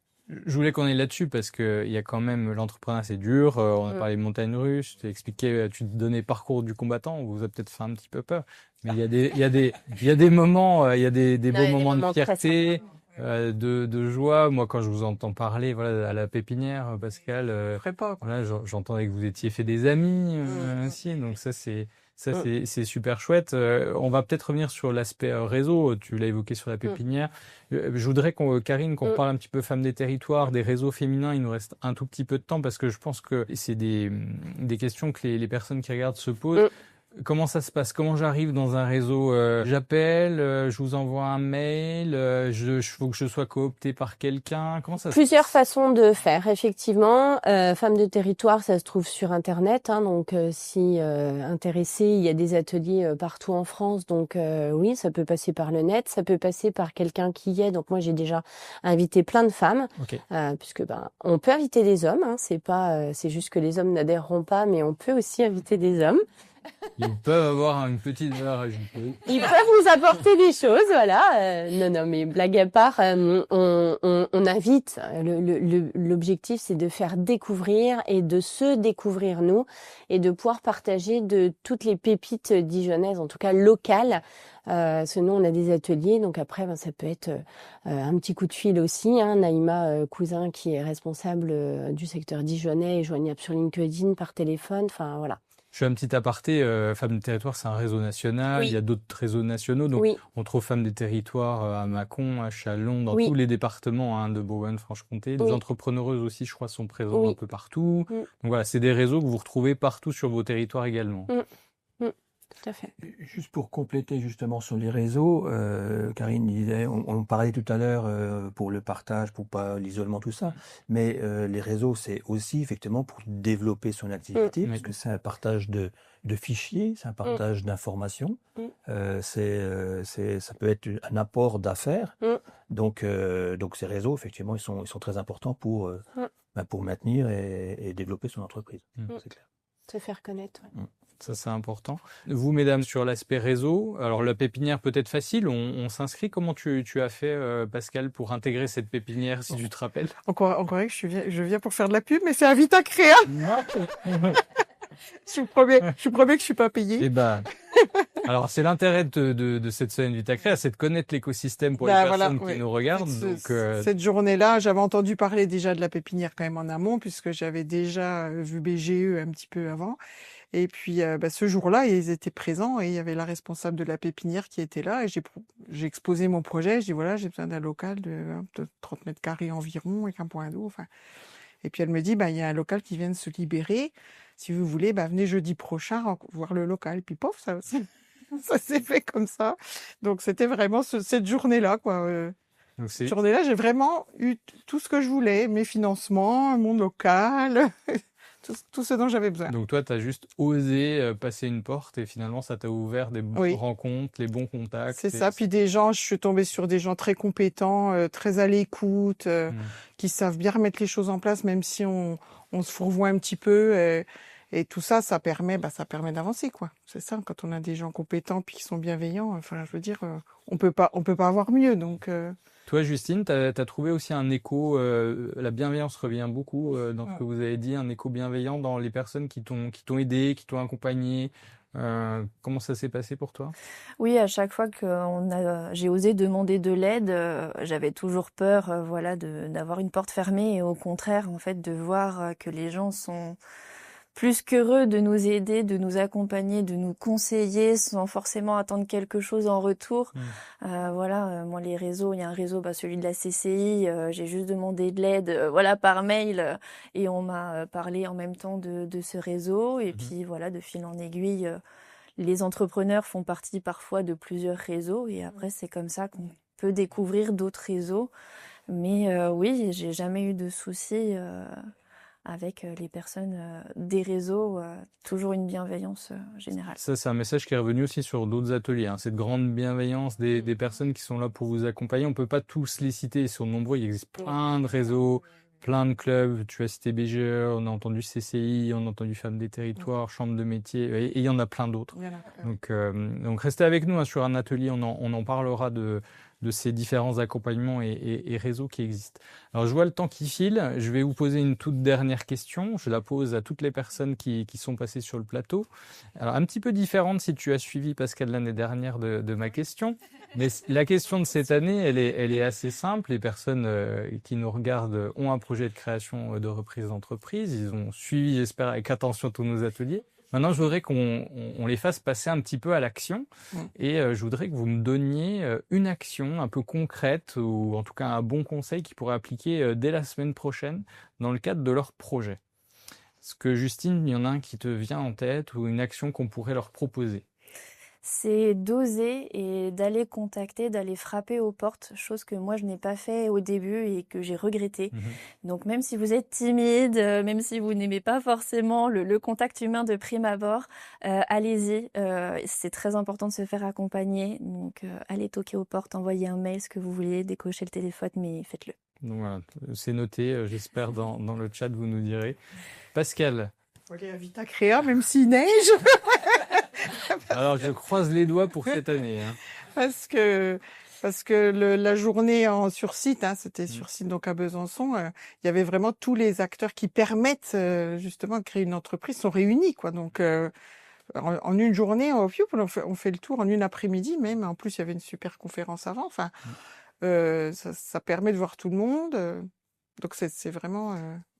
Je voulais qu'on aille là-dessus parce que il y a quand même l'entrepreneuriat, c'est dur. On a parlé de montagnes russes. Tu expliqué, tu te donnais parcours du combattant. On vous a peut-être fait un petit peu peur, mais il y a des moments, il y a des Non, il y beaux a des moments de moments très fierté, sympas. de joie. Moi, quand je vous entends parler, voilà, à la pépinière, Pascal, Je ferais pas, quoi. voilà, j'entendais que vous étiez fait des amis aussi. Donc c'est super chouette. On va peut-être revenir sur l'aspect réseau. Tu l'as évoqué sur la pépinière. Je voudrais Karine, qu'on parle un petit peu femmes des territoires, des réseaux féminins. Il nous reste un tout petit peu de temps parce que je pense que c'est des questions que les personnes qui regardent se posent. Comment ça se passe? Comment j'arrive dans un réseau? J'appelle, je vous envoie un mail, faut que je sois coopté par quelqu'un. Comment ça se Plusieurs passe? façons de faire, effectivement. Femmes de territoire, ça se trouve sur Internet, hein, donc si intéressé, il y a des ateliers partout en France, donc oui, ça peut passer par le net, ça peut passer par quelqu'un qui y est. Donc moi, j'ai déjà invité plein de femmes, Ok. puisque on peut inviter des hommes, hein, c'est juste que les hommes n'adhéreront pas, mais on peut aussi inviter des hommes. Ils peuvent avoir une petite valeur ajoutée. Ils peuvent nous apporter des choses, voilà. Non, mais blague à part, on invite. L'objectif, c'est de faire découvrir et de se découvrir nous et de pouvoir partager de toutes les pépites dijonnaises, en tout cas locales. Sinon, on a des ateliers, donc après, ça peut être un petit coup de fil aussi. Hein. Naïma Cousin, qui est responsable du secteur dijonnais, est joignable sur LinkedIn par téléphone. Enfin, voilà. Je fais un petit aparté. Femmes des territoires, c'est un réseau national. Il y Oui, a d'autres réseaux nationaux. Donc, oui, on trouve Femmes des territoires à Mâcon, à Châlons, dans tous oui, les départements de Bourgogne-Franche-Comté. Les oui, entrepreneureuses aussi, je crois, sont présentes un oui. peu partout. Mm, Donc voilà, c'est des réseaux que vous retrouvez partout sur vos territoires également. mm, mm, tout à fait. Juste pour compléter justement sur les réseaux, Karine disait, on parlait tout à l'heure pour le partage, pour pas l'isolement, tout ça, mais les réseaux, c'est aussi effectivement pour développer son activité, parce que c'est un partage de fichiers, c'est un partage d'informations, ça peut être un apport d'affaires. Donc ces réseaux, effectivement, ils sont très importants pour maintenir et développer son entreprise. C'est clair. Se faire connaître. Ouais. Ça, c'est important. Vous, mesdames, sur l'aspect réseau, alors la pépinière peut être facile, on s'inscrit. Comment tu as fait, Pascal, pour intégrer cette pépinière, si tu te rappelles? Encore que je viens pour faire de la pub, mais c'est à Vita Créa. Je vous promets que je suis pas payée. Eh ben, alors c'est l'intérêt de cette semaine Vitacréa, c'est de connaître l'écosystème pour les personnes qui nous regardent. Cette journée-là, j'avais entendu parler déjà de la pépinière quand même en amont, puisque j'avais déjà vu BGE un petit peu avant. Et puis ce jour-là, ils étaient présents et il y avait la responsable de la pépinière qui était là. Et j'ai exposé mon projet. Je dis voilà, j'ai besoin d'un local de 30 mètres carrés environ avec un point d'eau. Enfin. Et puis elle me dit il y a un local qui vient de se libérer. Si vous voulez, venez jeudi prochain voir le local. Puis pof, ça s'est fait comme ça. Donc c'était vraiment cette journée-là, quoi. Cette journée-là, j'ai vraiment eu tout ce que je voulais, mes financements, mon local, tout ce dont j'avais besoin. Donc toi, tu as juste osé passer une porte et finalement, ça t'a ouvert des rencontres, les bons contacts. C'est ça. Puis je suis tombée sur des gens très compétents, très à l'écoute, qui savent bien remettre les choses en place, même si on se fourvoie un petit peu. Et tout ça, ça permet d'avancer, quoi. C'est ça, quand on a des gens compétents puis qui sont bienveillants. Enfin, je veux dire, on peut pas avoir mieux. Donc. Toi, Justine, tu as trouvé aussi un écho. La bienveillance revient beaucoup dans ce que vous avez dit, un écho bienveillant dans les personnes qui t'ont aidé, qui t'ont accompagné. Comment ça s'est passé pour toi? Oui, à chaque fois que j'ai osé demander de l'aide, j'avais toujours peur, d'avoir une porte fermée et au contraire, en fait, de voir que les gens sont plus qu'heureux de nous aider, de nous accompagner, de nous conseiller sans forcément attendre quelque chose en retour. Moi les réseaux, il y a un réseau, celui de la CCI, j'ai juste demandé de l'aide, par mail et on m'a parlé en même temps de ce réseau et puis de fil en aiguille, les entrepreneurs font partie parfois de plusieurs réseaux et après c'est comme ça qu'on peut découvrir d'autres réseaux. Mais oui, j'ai jamais eu de soucis avec les personnes des réseaux, toujours une bienveillance générale. Ça, c'est un message qui est revenu aussi sur d'autres ateliers, hein. Cette grande bienveillance des personnes qui sont là pour vous accompagner. On peut pas tous les citer, ils sont nombreux. Il existe plein de réseaux, plein de clubs. Tu as cité BGE, on a entendu CCI, on a entendu Femmes des Territoires, Chambre de métier, et il y en a plein d'autres. Il y en a plein. Donc restez avec nous, hein, sur un atelier, on en parlera de ces différents accompagnements et réseaux qui existent. Alors je vois le temps qui file, je vais vous poser une toute dernière question, je la pose à toutes les personnes qui sont passées sur le plateau. Alors un petit peu différente si tu as suivi Pascal l'année dernière de ma question, mais la question de cette année, elle est assez simple. Les personnes qui nous regardent ont un projet de création de reprise d'entreprise, ils ont suivi, j'espère, avec attention tous nos ateliers. Maintenant, je voudrais qu'on les fasse passer un petit peu à l'action et je voudrais que vous me donniez une action un peu concrète ou en tout cas un bon conseil qu'ils pourraient appliquer dès la semaine prochaine dans le cadre de leur projet. Est-ce que Justine, il y en a un qui te vient en tête ou une action qu'on pourrait leur proposer? C'est d'oser et d'aller contacter, d'aller frapper aux portes, chose que moi je n'ai pas fait au début et que j'ai regretté. Donc même si vous êtes timide, même si vous n'aimez pas forcément le contact humain de prime abord, allez-y. C'est très important de se faire accompagner. Donc allez toquer aux portes, envoyez un mail, ce que vous voulez, décrochez le téléphone, mais faites-le. Donc voilà, c'est noté. J'espère dans le chat vous nous direz. Pascal. Faut aller à Vita Créa, même s'il neige. Alors, je croise les doigts pour cette année, hein. Parce que la journée sur site, hein, c'était sur site donc à Besançon, il y avait vraiment tous les acteurs qui permettent justement de créer une entreprise sont réunis, quoi. Donc en une journée, on fait le tour en une après-midi même. En plus, il y avait une super conférence avant. Enfin, ça permet de voir tout le monde. Donc c'est vraiment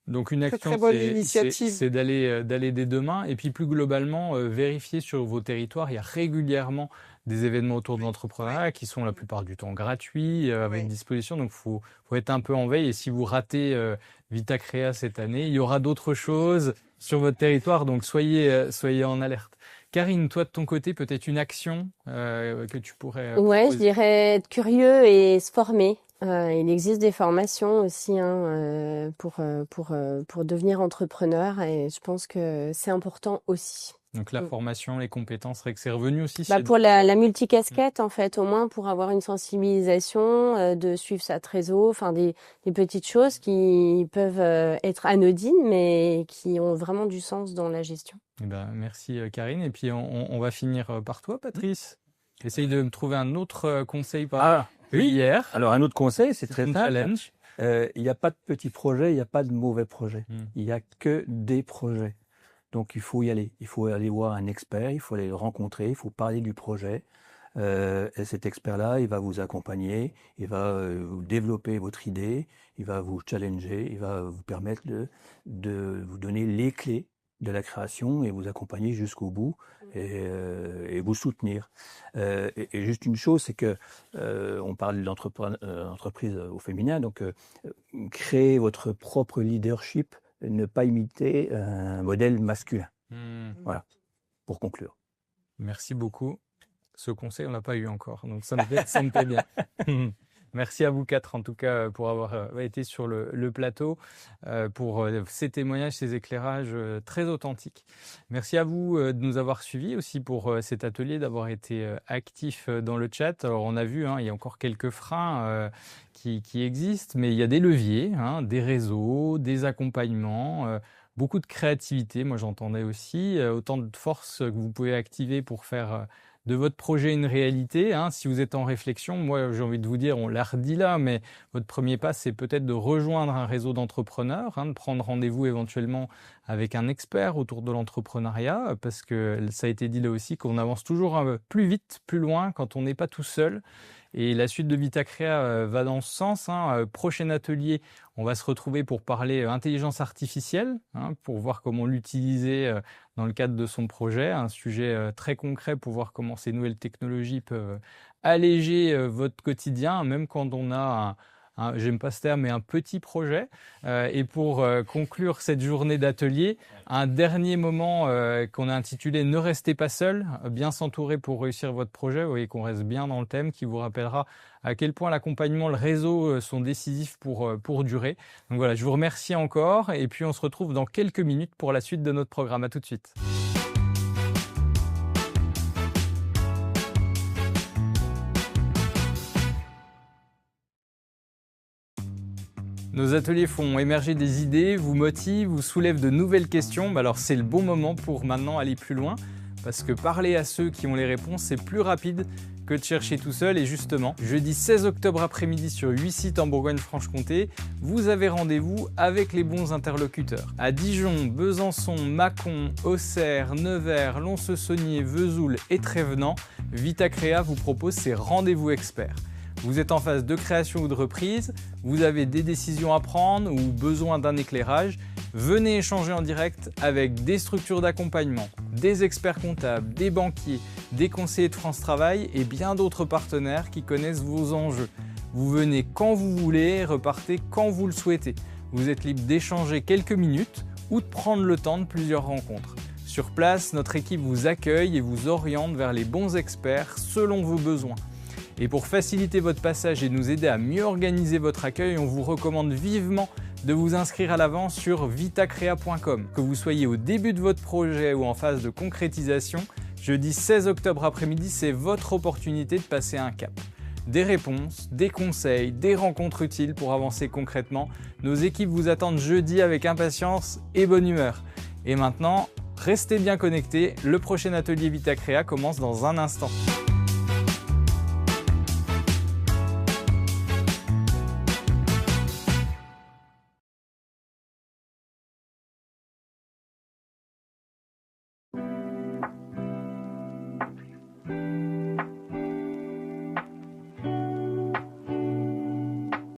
Donc une action, très bonne initiative. c'est d'aller dès demain et puis plus globalement vérifier sur vos territoires. Il y a régulièrement des événements autour de l'entrepreneuriat qui sont la plupart du temps gratuits avec disposition. Donc faut être un peu en veille. Et si vous ratez Vita Créa cette année, il y aura d'autres choses sur votre territoire. Donc soyez en alerte. Karine, toi de ton côté, peut-être une action que tu pourrais Ouais, proposer. je dirais être curieux et se former. Il existe des formations aussi pour devenir entrepreneur et je pense que c'est important aussi. Donc la formation, les compétences, c'est vrai que c'est revenu aussi. Pour la multicasquette, en fait, au moins pour avoir une sensibilisation, de suivre sa trésor, enfin des petites choses qui peuvent être anodines, mais qui ont vraiment du sens dans la gestion. Eh ben, merci Karine. Et puis on va finir par toi, Patrice. Essaye de me trouver un autre conseil hier. Alors un autre conseil, c'est très simple. Challenge. Il n'y a pas de petits projets, il n'y a pas de mauvais projets. Il n'y a que des projets. Donc il faut y aller. Il faut aller voir un expert, il faut aller le rencontrer, il faut parler du projet. Et cet expert-là, il va vous accompagner, il va vous développer votre idée, il va vous challenger, il va vous permettre de vous donner les clés de la création et vous accompagner jusqu'au bout et vous soutenir. Et juste une chose, c'est que on parle d'entreprise au féminin, donc créer votre propre leadership, ne pas imiter un modèle masculin. Voilà, pour conclure. Merci beaucoup. Ce conseil, on l'a pas eu encore, donc ça me plaît bien. Merci à vous quatre, en tout cas, pour avoir été sur le plateau, pour ces témoignages, ces éclairages très authentiques. Merci à vous de nous avoir suivis aussi pour cet atelier, d'avoir été actifs dans le chat. Alors, on a vu, il y a encore quelques freins qui existent, mais il y a des leviers, des réseaux, des accompagnements, beaucoup de créativité. Moi, j'entendais aussi autant de force que vous pouvez activer pour faire de votre projet une réalité. Si vous êtes en réflexion, moi j'ai envie de vous dire, on l'a redit là, mais votre premier pas, c'est peut-être de rejoindre un réseau d'entrepreneurs, de prendre rendez-vous éventuellement avec un expert autour de l'entrepreneuriat, parce que ça a été dit là aussi qu'on avance toujours plus vite, plus loin quand on n'est pas tout seul. Et la suite de Vita Créa va dans ce sens. Prochain atelier, on va se retrouver pour parler intelligence artificielle, pour voir comment l'utiliser dans le cadre de son projet. Un sujet très concret pour voir comment ces nouvelles technologies peuvent alléger votre quotidien, même quand on a j'aime pas ce terme, mais un petit projet. Et pour conclure cette journée d'atelier, un dernier moment qu'on a intitulé « Ne restez pas seul », bien s'entourer pour réussir votre projet. Vous voyez qu'on reste bien dans le thème, qui vous rappellera à quel point l'accompagnement, le réseau sont décisifs pour durer. Donc voilà, je vous remercie encore et puis on se retrouve dans quelques minutes pour la suite de notre programme. À tout de suite. Nos ateliers font émerger des idées, vous motivent, vous soulèvent de nouvelles questions. Alors c'est le bon moment pour maintenant aller plus loin, parce que parler à ceux qui ont les réponses, c'est plus rapide que de chercher tout seul. Et justement, jeudi 16 octobre après-midi sur 8 sites en Bourgogne-Franche-Comté, vous avez rendez-vous avec les bons interlocuteurs. À Dijon, Besançon, Mâcon, Auxerre, Nevers, Lons-le-Saunier, Vesoul et Trévenans, Vitacrea vous propose ses rendez-vous experts. Vous êtes en phase de création ou de reprise, vous avez des décisions à prendre ou besoin d'un éclairage, venez échanger en direct avec des structures d'accompagnement, des experts comptables, des banquiers, des conseillers de France Travail et bien d'autres partenaires qui connaissent vos enjeux. Vous venez quand vous voulez et repartez quand vous le souhaitez. Vous êtes libre d'échanger quelques minutes ou de prendre le temps de plusieurs rencontres. Sur place, notre équipe vous accueille et vous oriente vers les bons experts selon vos besoins. Et pour faciliter votre passage et nous aider à mieux organiser votre accueil, on vous recommande vivement de vous inscrire à l'avance sur vitacrea.com. Que vous soyez au début de votre projet ou en phase de concrétisation, jeudi 16 octobre après-midi, c'est votre opportunité de passer un cap. Des réponses, des conseils, des rencontres utiles pour avancer concrètement. Nos équipes vous attendent jeudi avec impatience et bonne humeur. Et maintenant, restez bien connectés, le prochain atelier Vitacrea commence dans un instant.